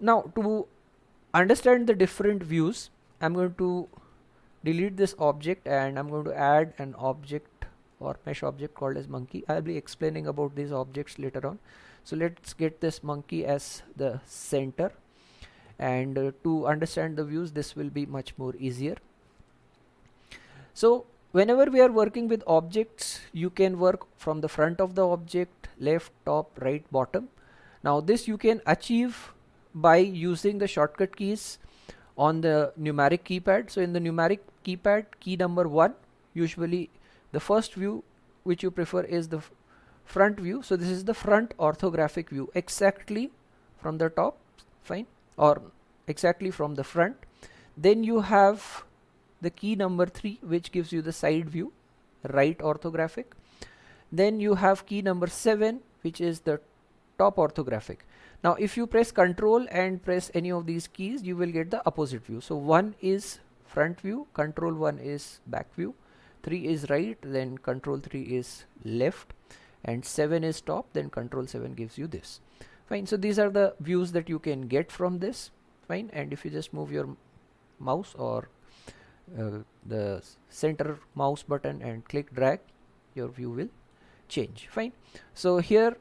Now to understand the different views, I'm going to delete this object and I'm going to add an object or mesh object called as monkey. I'll be explaining about these objects later on. So let's get this monkey as the center, and to understand the views this will be much more easier. So whenever we are working with objects, you can work from the front of the object, left, top, right, bottom. Now this you can achieve by using the shortcut keys on the numeric keypad. So in the numeric keypad, key number 1, usually the first view which you prefer is the front view. So this is the front orthographic view, exactly from the top, fine, or exactly from the front. Then you have the key number 3, which gives you the side view, right orthographic. Then you have key number 7, which is the top orthographic. Now if you press Control and press any of these keys, you will get the opposite view. So 1 is front view, Control 1 is back view, 3 is right, then Control 3 is left, and 7 is top, then Control 7 gives you this. Fine. So these are the views that you can get from this. Fine. And if you just move your mouse or the center mouse button and click drag, your view will change. Fine. So here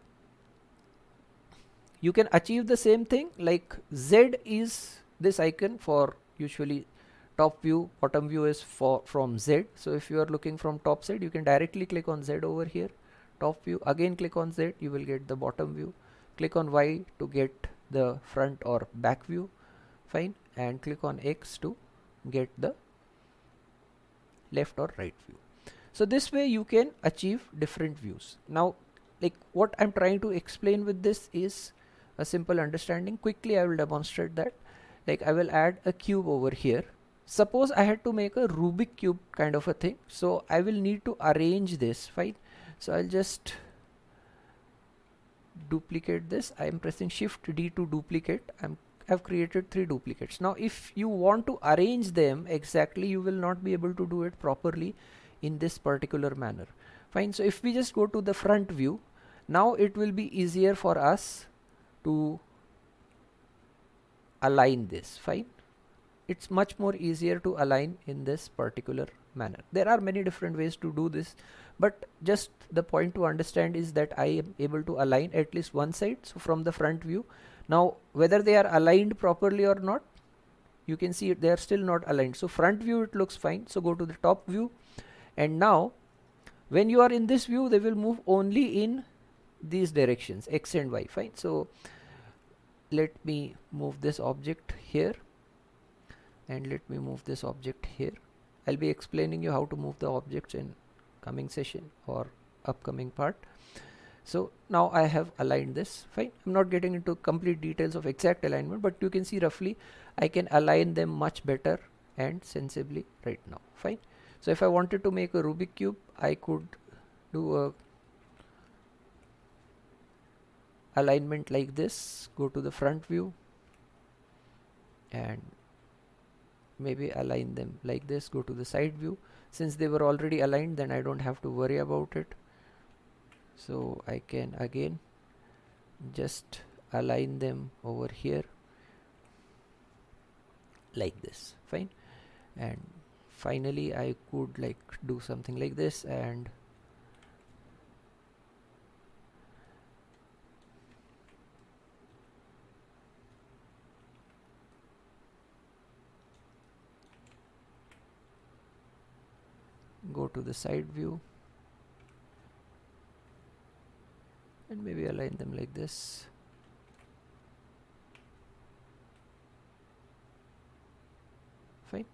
you can achieve the same thing, like Z is this icon for usually top view, bottom view is from Z. So if you are looking from top side, you can directly click on Z over here, top view, again click on Z, you will get the bottom view, click on Y to get the front or back view, fine, and click on X to get the left or right view. So this way you can achieve different views. Now like what I'm trying to explain with this is a simple understanding. Quickly I will demonstrate that. Like I will add a cube over here. Suppose I had to make a Rubik cube kind of a thing, so I will need to arrange this, fine. So I'll just duplicate this. I am pressing Shift D to duplicate. I've created 3 duplicates. Now if you want to arrange them exactly, you will not be able to do it properly in this particular manner. Fine. So if we just go to the front view, now it will be easier for us to align this. Fine. It's much more easier to align in this particular manner. There are many different ways to do this, but just the point to understand is that I am able to align at least one side. So from the front view, now whether they are aligned properly or not, you can see they are still not aligned. So front view it looks fine. So go to the top view, and now when you are in this view, they will move only in these directions, X and Y. Fine. So let me move this object here, and let me move this object here. I'll be explaining you how to move the objects in coming session or upcoming part. So now I have aligned this. Fine. I'm not getting into complete details of exact alignment, but you can see roughly I can align them much better and sensibly right now. Fine. So if I wanted to make a Rubik cube, I could do a alignment like this. Go to the front view and maybe align them like this. Go to the side view. Since they were already aligned, then I don't have to worry about it. So I can again just align them over here like this. Fine. And finally I could like do something like this, and go to the side view and maybe align them like this. Fine.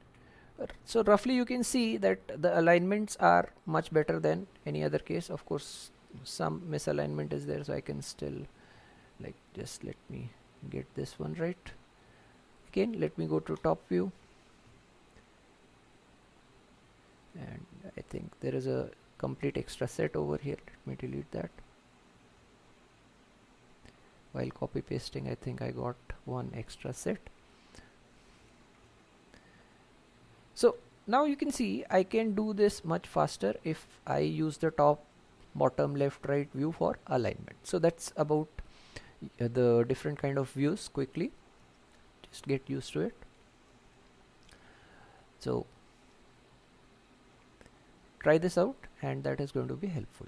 So roughly you can see that the alignments are much better than any other case. Of course some misalignment is there, so I can still like just let me get this one right. Again let me go to top view, and I think there is a complete extra set over here. Let me delete that. While copy pasting, I think I got one extra set. So now you can see I can do this much faster if I use the top, bottom, left, right view for alignment. So that's about the different kind of views quickly. Just get used to it. So try this out, and that is going to be helpful.